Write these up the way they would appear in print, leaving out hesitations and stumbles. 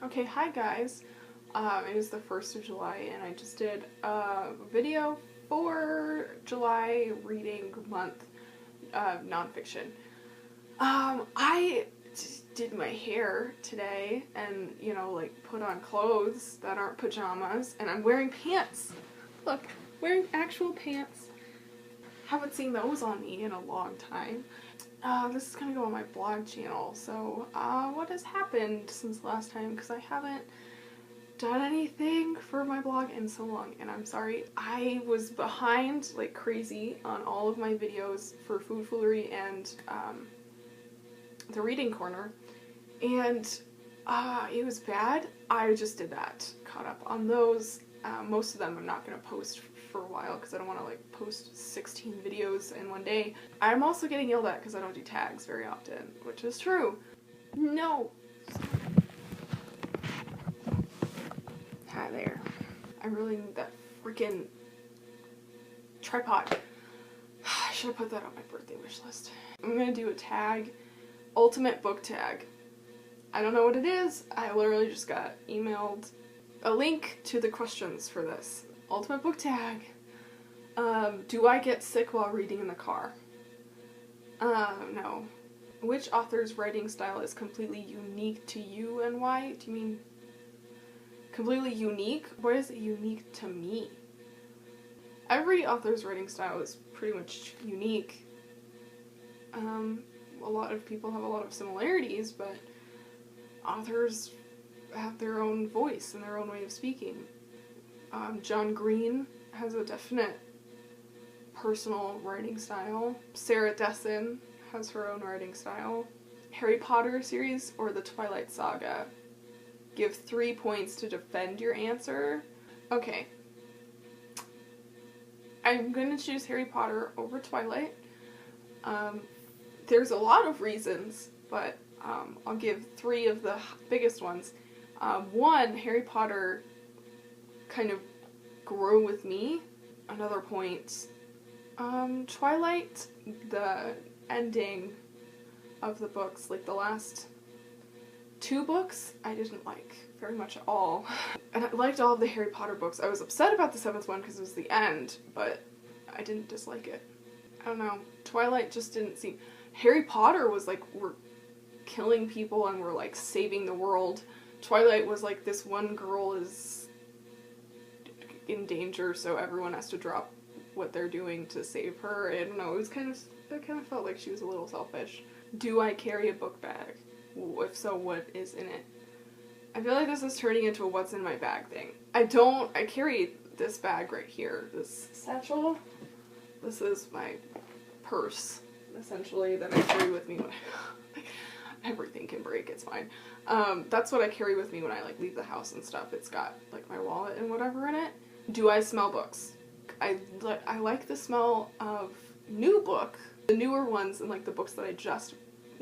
Okay, hi guys. It is the 1st of July and I just did a video for July reading month nonfiction. I did my hair today and, you know, like put on clothes that aren't pajamas, and I'm wearing pants. Look, wearing actual pants. Haven't seen those on me in a long time. This is gonna go on my blog channel, so what has happened since last time, because I haven't done anything for my blog in so long, and I'm sorry. I was behind like crazy on all of my videos for FoodFoolery and the Reading Corner, and it was bad. I just did that, caught up on those. Most of them I'm not going to post for a while because I don't want to like post 16 videos in one day. I'm also getting yelled at because I don't do tags very often, which is true. No. Hi there. I really need that freaking tripod. I should have put that on my birthday wish list. I'm going to do a tag, ultimate book tag. I don't know what it is. I literally just got emailed a link to the questions for this. Ultimate book tag. Do I get sick while reading in the car? No. Which author's writing style is completely unique to you and why? Do you mean completely unique? What is it unique to me? Every author's writing style is pretty much unique. A lot of people have a lot of similarities, but authors have their own voice and their own way of speaking. John Green has a definite personal writing style. Sarah Dessen has her own writing style. Harry Potter series or the Twilight Saga? Give 3 points to defend your answer. Okay. I'm gonna choose Harry Potter over Twilight. There's a lot of reasons, but I'll give 3 of the biggest ones. One, Harry Potter kind of grew with me. Another point, Twilight, the ending of the books, like the last 2 books, I didn't like very much at all. And I liked all of the Harry Potter books. I was upset about the 7th one because it was the end, but I didn't dislike it. I don't know. Twilight just didn't seem... Harry Potter was like, we're killing people and we're like saving the world. Twilight was like, this one girl is in danger, so everyone has to drop what they're doing to save her. I don't know, it kind of felt like she was a little selfish. Do I carry a book bag? If so, what is in it? I feel like this is turning into a what's in my bag thing. I carry this bag right here, this satchel. This is my purse, essentially, that I carry with me when everything can break, it's fine. That's what I carry with me when I like leave the house and stuff. It's got like my wallet and whatever in it. Do I smell books? I like the smell of new book, the newer ones, and like the books that I just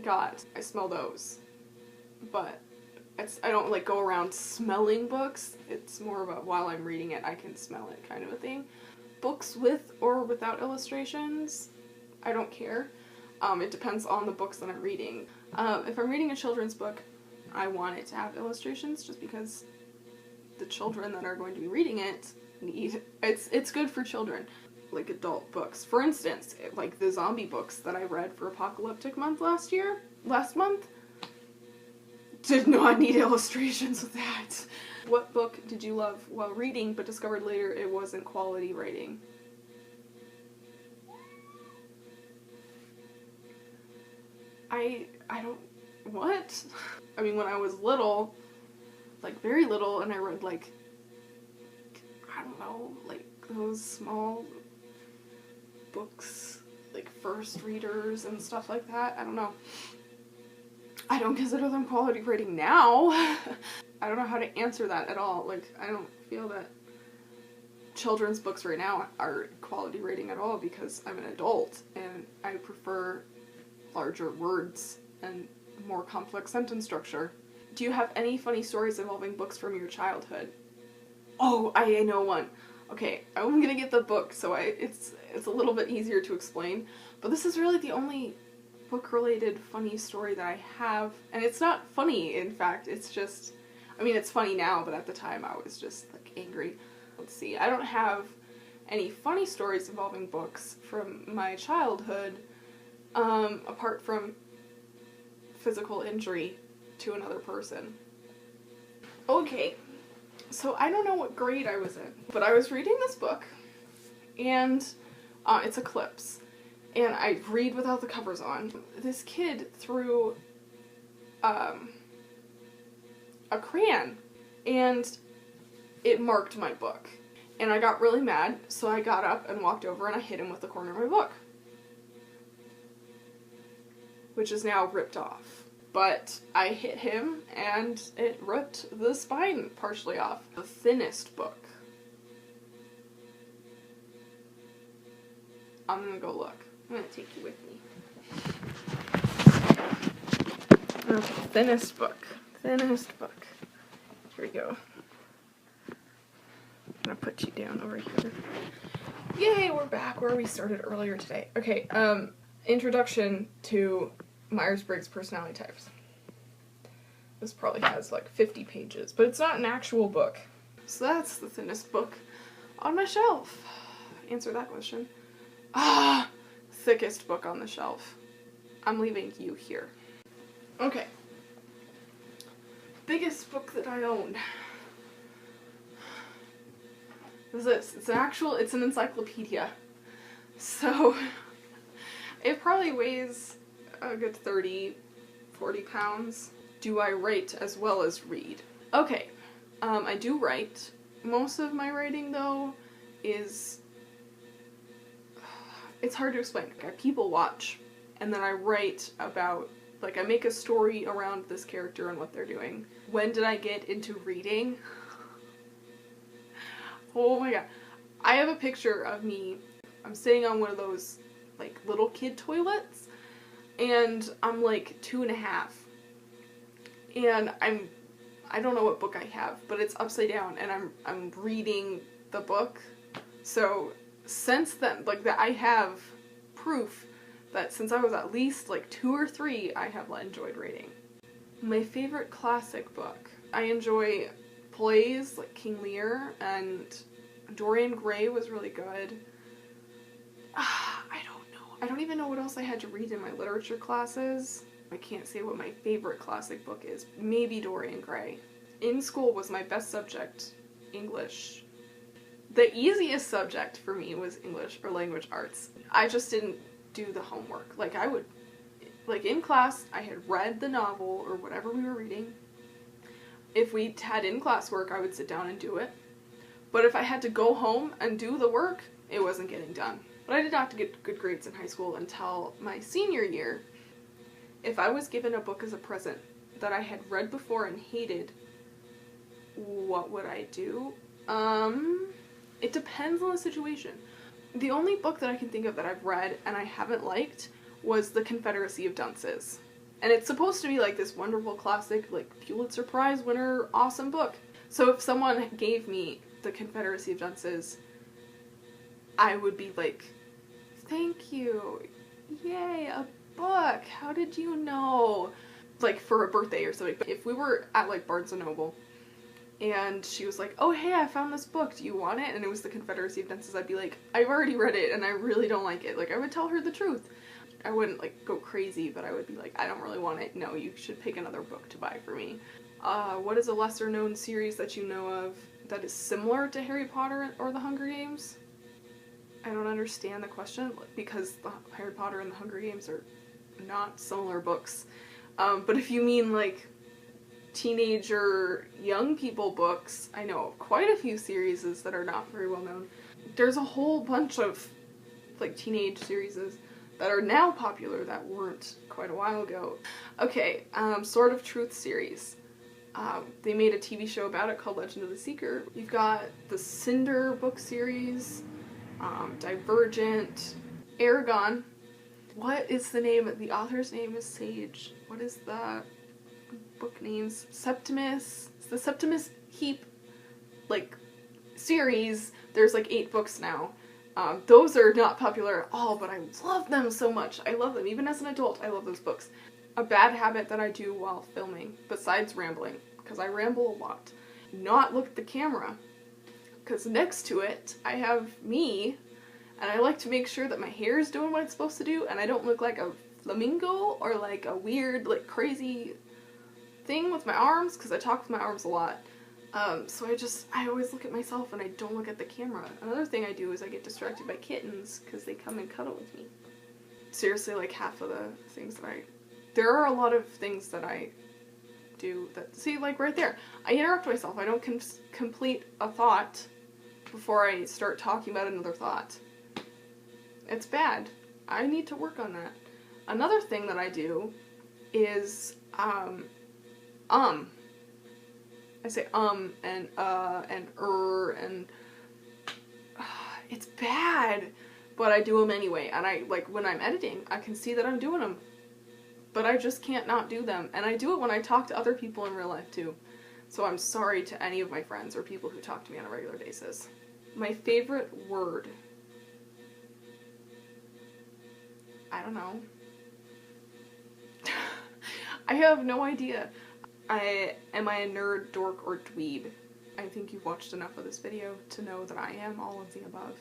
got. I smell those, but I don't like go around smelling books. It's more of a while I'm reading it I can smell it kind of a thing. Books with or without illustrations, I don't care. It depends on the books that I'm reading. If I'm reading a children's book, I want it to have illustrations just because the children that are going to be reading it need... It's good for children. Like adult books. For instance, like the zombie books that I read for Apocalyptic Month last month, did not need illustrations with that. What book did you love while reading but discovered later it wasn't quality writing? I don't... What? I mean, when I was little, like very little, and I read like, I don't know, like those small books, like first readers and stuff like that. I don't know. I don't consider them quality writing now. I don't know how to answer that at all. Like, I don't feel that children's books right now are quality writing at all because I'm an adult and I prefer larger words and more complex sentence structure. Do you have any funny stories involving books from your childhood? Oh, I know one. Okay, I'm gonna get the book, so it's a little bit easier to explain, but this is really the only book-related funny story that I have, and it's not funny, in fact, it's just, I mean, it's funny now, but at the time I was just, like, angry. Let's see, I don't have any funny stories involving books from my childhood, apart from physical injury to another person. Okay, so I don't know what grade I was in, but I was reading this book, and it's Eclipse, and I read without the covers on. This kid threw a crayon, and it marked my book. And I got really mad, so I got up and walked over and I hit him with the corner of my book, which is now ripped off. But I hit him and it ripped the spine partially off. The thinnest book. I'm gonna go look. I'm gonna take you with me. Okay, thinnest book. Thinnest book. Here we go. I'm gonna put you down over here. Yay, we're back where we started earlier today. Okay, introduction to Myers-Briggs personality types. This probably has like 50 pages, but it's not an actual book. So that's the thinnest book on my shelf. Answer that question. Thickest book on the shelf. I'm leaving you here. Okay. Biggest book that I own. What is this? It's an encyclopedia. So, it probably weighs a good 30, 40 pounds. Do I write as well as read? Okay, I do write. Most of my writing, though, is... It's hard to explain. I people watch, and then I write about... Like, I make a story around this character and what they're doing. When did I get into reading? Oh my god. I have a picture of me. I'm sitting on one of those, like, little kid toilets, and I'm like 2.5. And I don't know what book I have, but it's upside down, and I'm reading the book. So, since then, like, that I have proof that since I was at least, like, 2 or 3, I have enjoyed reading. My favorite classic book. I enjoy plays like King Lear, and Dorian Gray was really good. I don't know. I don't even know what else I had to read in my literature classes. I can't say what my favorite classic book is. Maybe Dorian Gray. In school was my best subject, English. The easiest subject for me was English or language arts. I just didn't do the homework. Like, I would, like, in class, I had read the novel or whatever we were reading. If we had in-class work, I would sit down and do it. But if I had to go home and do the work, it wasn't getting done. But I did not get good grades in high school until my senior year. If I was given a book as a present that I had read before and hated, what would I do? It depends on the situation. The only book that I can think of that I've read and I haven't liked was The Confederacy of Dunces. And it's supposed to be like this wonderful classic, like, Pulitzer Prize winner, awesome book. So if someone gave me The Confederacy of Dunces, I would be like, thank you, yay, a book, how did you know? Like, for a birthday or something. If we were at, like, Barnes & Noble, and she was like, oh, hey, I found this book, do you want it? And it was The Confederacy of Dunces, I'd be like, I've already read it, and I really don't like it. Like, I would tell her the truth. I wouldn't, like, go crazy, but I would be like, I don't really want it. No, you should pick another book to buy for me. What is a lesser-known series that you know of that is similar to Harry Potter or The Hunger Games? I don't understand the question, because the Harry Potter and The Hunger Games are not similar books. But if you mean, like, teenager, young people books, I know of quite a few series that are not very well known. There's a whole bunch of, like, teenage series that are now popular that weren't quite a while ago. Okay, Sword of Truth series. They made a TV show about it called Legend of the Seeker. You've got the Cinder book series, Divergent, Aragon. What is the name? The author's name is Sage. What is the book names? Septimus. It's the Septimus Heap, like, series. There's like 8 books now. Those are not popular at all, but I love them so much. I love them. Even as an adult, I love those books. A bad habit that I do while filming, besides rambling, because I ramble a lot. Not look at the camera, because next to it I have me, and I like to make sure that my hair is doing what it's supposed to do and I don't look like a flamingo or like a weird, like, crazy thing with my arms, because I talk with my arms a lot. So I always look at myself and I don't look at the camera. Another thing I do is I get distracted by kittens because they come and cuddle with me. Seriously, like half of the things that there are a lot of things that I do that, see, like right there, I interrupt myself. I don't complete a thought before I start talking about another thought. It's bad. I need to work on that. Another thing that I do is, I say and and it's bad, but I do them anyway, and when I'm editing, I can see that I'm doing them, but I just can't not do them, and I do it when I talk to other people in real life too, so I'm sorry to any of my friends or people who talk to me on a regular basis. My favorite word, I don't know. I have no idea. Am I a nerd, dork, or dweeb? I think you've watched enough of this video to know that I am all of the above.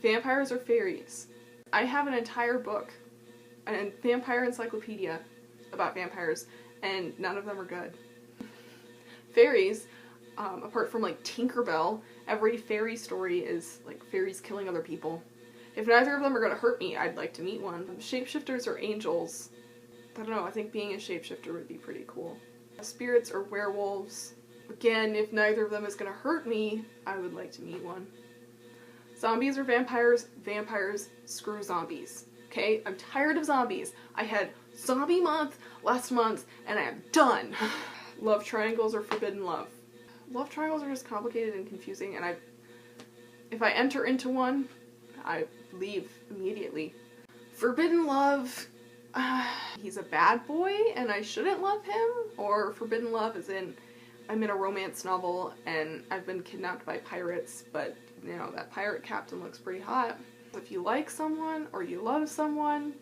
Vampires or fairies? I have an entire book, a vampire encyclopedia about vampires, and none of them are good. Fairies, apart from like Tinkerbell, every fairy story is like fairies killing other people. If neither of them are going to hurt me, I'd like to meet one. Shapeshifters or angels? I don't know, I think being a shapeshifter would be pretty cool. Spirits or werewolves? Again, if neither of them is going to hurt me, I would like to meet one. Zombies or vampires? Vampires, screw zombies. Okay? I'm tired of zombies. I had zombie month last month, and I am done. Love triangles or forbidden love? Love triangles are just complicated and confusing, and if I enter into one, I leave immediately. Forbidden love, he's a bad boy and I shouldn't love him, or forbidden love as in I'm in a romance novel and I've been kidnapped by pirates, but you know, that pirate captain looks pretty hot. If you like someone or you love someone,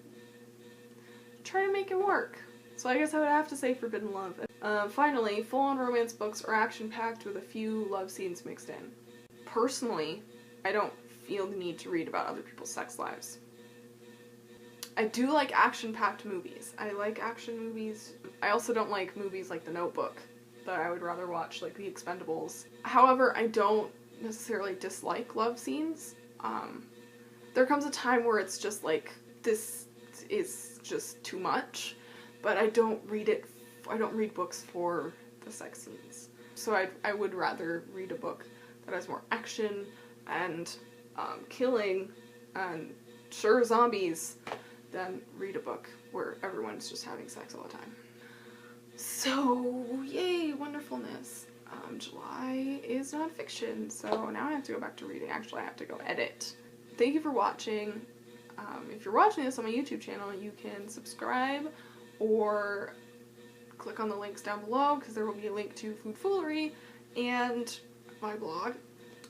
try to make it work. So I guess I would have to say forbidden love. Finally, full-on romance books are action-packed with a few love scenes mixed in. Personally, I don't feel the need to read about other people's sex lives. I do like action-packed movies. I like action movies. I also don't like movies like The Notebook that I would rather watch, like The Expendables. However, I don't necessarily dislike love scenes. There comes a time where it's just like, this is just too much, but I don't read books for the sex scenes. So I would rather read a book that has more action and killing and sure zombies than read a book where everyone's just having sex all the time. So yay, wonderfulness. July is nonfiction, so now I have to go back to reading. Actually, I have to go edit. Thank you for watching. If you're watching this on my YouTube channel, you can subscribe or click on the links down below, because there will be a link to FoodFoolery and my blog.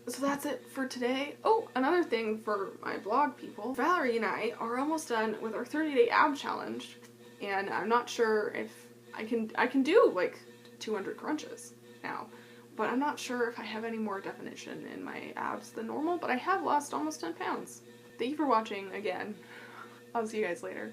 So that's it for today. Oh, another thing for my blog people. Valerie and I are almost done with our 30-day ab challenge, and I'm not sure if I can do like 200 crunches now, but I'm not sure if I have any more definition in my abs than normal, but I have lost almost 10 pounds. Thank you for watching again. I'll see you guys later.